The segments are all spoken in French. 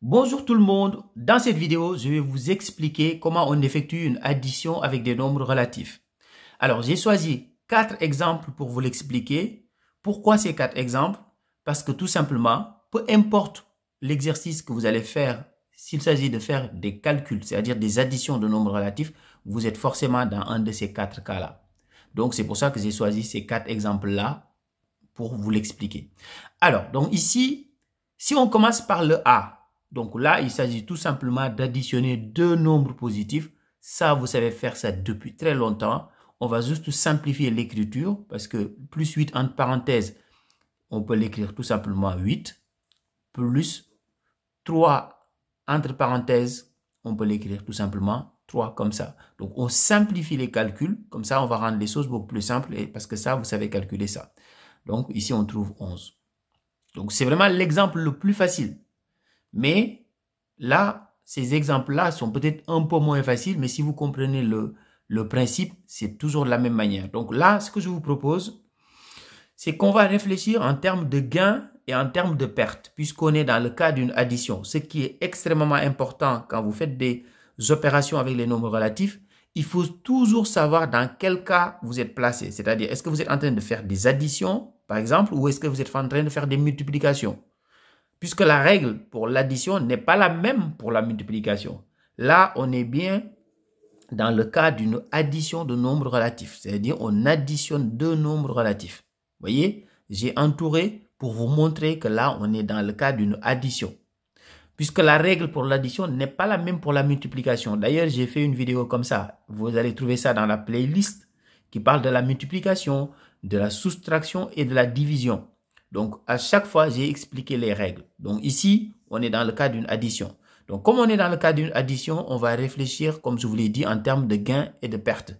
Bonjour tout le monde, dans cette vidéo, je vais vous expliquer comment on effectue une addition avec des nombres relatifs. Alors, j'ai choisi 4 exemples pour vous l'expliquer. Pourquoi ces 4 exemples? Parce que tout simplement, peu importe l'exercice que vous allez faire, s'il s'agit de faire des calculs, c'est-à-dire des additions de nombres relatifs, vous êtes forcément dans un de ces 4 cas-là. Donc, c'est pour ça que j'ai choisi ces 4 exemples-là pour vous l'expliquer. Alors, donc ici, si on commence par le A, donc là, il s'agit tout simplement d'additionner deux nombres positifs. Ça, vous savez faire ça depuis très longtemps. On va juste simplifier l'écriture parce que plus 8 entre parenthèses, on peut l'écrire tout simplement 8. Plus 3 entre parenthèses, on peut l'écrire tout simplement 3 comme ça. Donc, on simplifie les calculs. Comme ça, on va rendre les choses beaucoup plus simples parce que ça, vous savez calculer ça. Donc, ici, on trouve 11. Donc, c'est vraiment l'exemple le plus facile. Mais là, ces exemples-là sont peut-être un peu moins faciles, mais si vous comprenez le principe, c'est toujours de la même manière. Donc là, ce que je vous propose, c'est qu'on va réfléchir en termes de gains et en termes de pertes, puisqu'on est dans le cas d'une addition. Ce qui est extrêmement important quand vous faites des opérations avec les nombres relatifs, il faut toujours savoir dans quel cas vous êtes placé. C'est-à-dire, est-ce que vous êtes en train de faire des additions, par exemple, ou est-ce que vous êtes en train de faire des multiplications? Puisque la règle pour l'addition n'est pas la même pour la multiplication. Là, on est bien dans le cas d'une addition de nombres relatifs. C'est-à-dire, on additionne deux nombres relatifs. Vous voyez, j'ai entouré pour vous montrer que là, on est dans le cas d'une addition. Puisque la règle pour l'addition n'est pas la même pour la multiplication. D'ailleurs, j'ai fait une vidéo comme ça. Vous allez trouver ça dans la playlist qui parle de la multiplication, de la soustraction et de la division. Donc, à chaque fois, j'ai expliqué les règles. Donc, ici, on est dans le cas d'une addition. Donc, comme on est dans le cas d'une addition, on va réfléchir, comme je vous l'ai dit, en termes de gains et de pertes.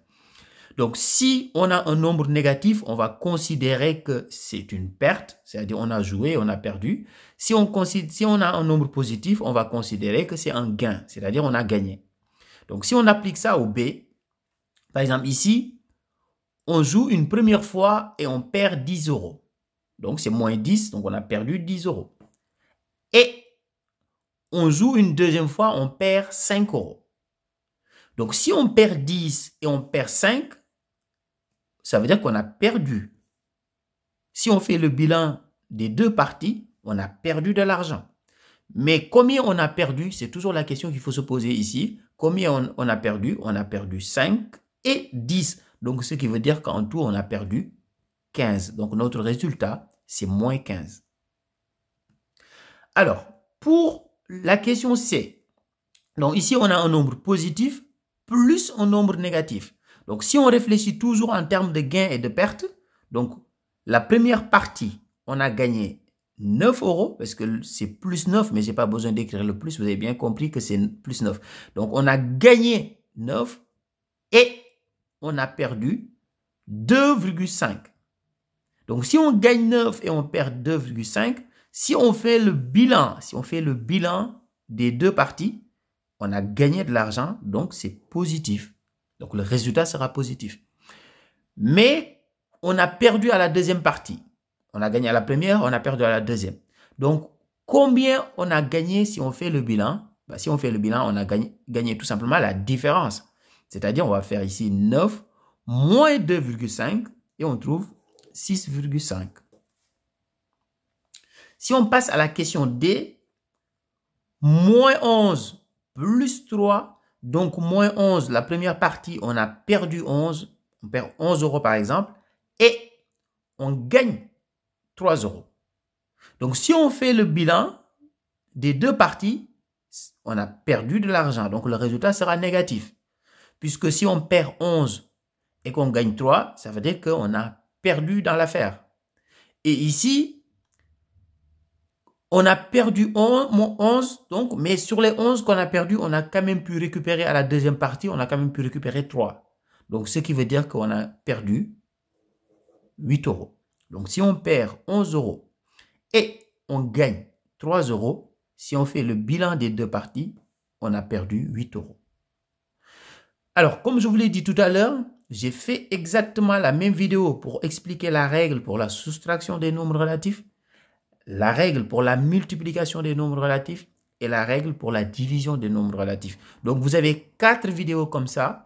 Donc, si on a un nombre négatif, on va considérer que c'est une perte, c'est-à-dire on a joué, on a perdu. Si on a un nombre positif, on va considérer que c'est un gain, c'est-à-dire on a gagné. Donc, si on applique ça au B, par exemple ici, on joue une première fois et on perd 10 euros. Donc, c'est moins 10, donc on a perdu 10 euros. Et on joue une deuxième fois, on perd 5 euros. Donc, si on perd 10 et on perd 5, ça veut dire qu'on a perdu. Si on fait le bilan des deux parties, on a perdu de l'argent. Mais combien on a perdu, c'est toujours la question qu'il faut se poser ici. Combien on a perdu? On a perdu 5 et 10. Donc, ce qui veut dire qu'en tout, on a perdu 15. Donc, notre résultat, c'est moins 15. Alors, pour la question C, donc ici, on a un nombre positif plus un nombre négatif. Donc, si on réfléchit toujours en termes de gains et de pertes, donc la première partie, on a gagné 9 euros, parce que c'est plus 9, mais je n'ai pas besoin d'écrire le plus, vous avez bien compris que c'est plus 9. Donc, on a gagné 9 et on a perdu 2,5. Donc, si on gagne 9 et on perd 2,5, si on fait le bilan des deux parties, on a gagné de l'argent, donc c'est positif. Donc, le résultat sera positif. Mais on a perdu à la deuxième partie. On a gagné à la première, on a perdu à la deuxième. Donc, combien on a gagné si on fait le bilan? Si on fait le bilan, on a gagné tout simplement la différence. C'est-à-dire, on va faire ici 9 moins 2,5 et on trouve 6,5. Si on passe à la question D, moins 11 plus 3, donc moins 11, la première partie, on a perdu 11, on perd 11 euros par exemple, et on gagne 3 euros. Donc, si on fait le bilan des deux parties, on a perdu de l'argent, donc le résultat sera négatif. Puisque si on perd 11 et qu'on gagne 3, ça veut dire qu'on a perdu dans l'affaire. Et ici, on a perdu 11, donc, mais sur les 11 qu'on a perdu, on a quand même pu récupérer à la deuxième partie, on a quand même pu récupérer 3. Donc, ce qui veut dire qu'on a perdu 8 euros. Donc, si on perd 11 euros et on gagne 3 euros, si on fait le bilan des deux parties, on a perdu 8 euros. Alors, comme je vous l'ai dit tout à l'heure, j'ai fait exactement la même vidéo pour expliquer la règle pour la soustraction des nombres relatifs, la règle pour la multiplication des nombres relatifs et la règle pour la division des nombres relatifs. Donc, vous avez 4 vidéos comme ça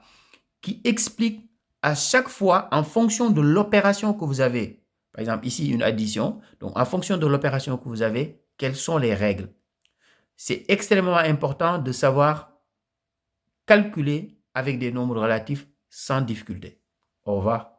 qui expliquent à chaque fois en fonction de l'opération que vous avez. Par exemple, ici, une addition. Donc, en fonction de l'opération que vous avez, quelles sont les règles? C'est extrêmement important de savoir calculer avec des nombres relatifs sans difficulté. Au revoir.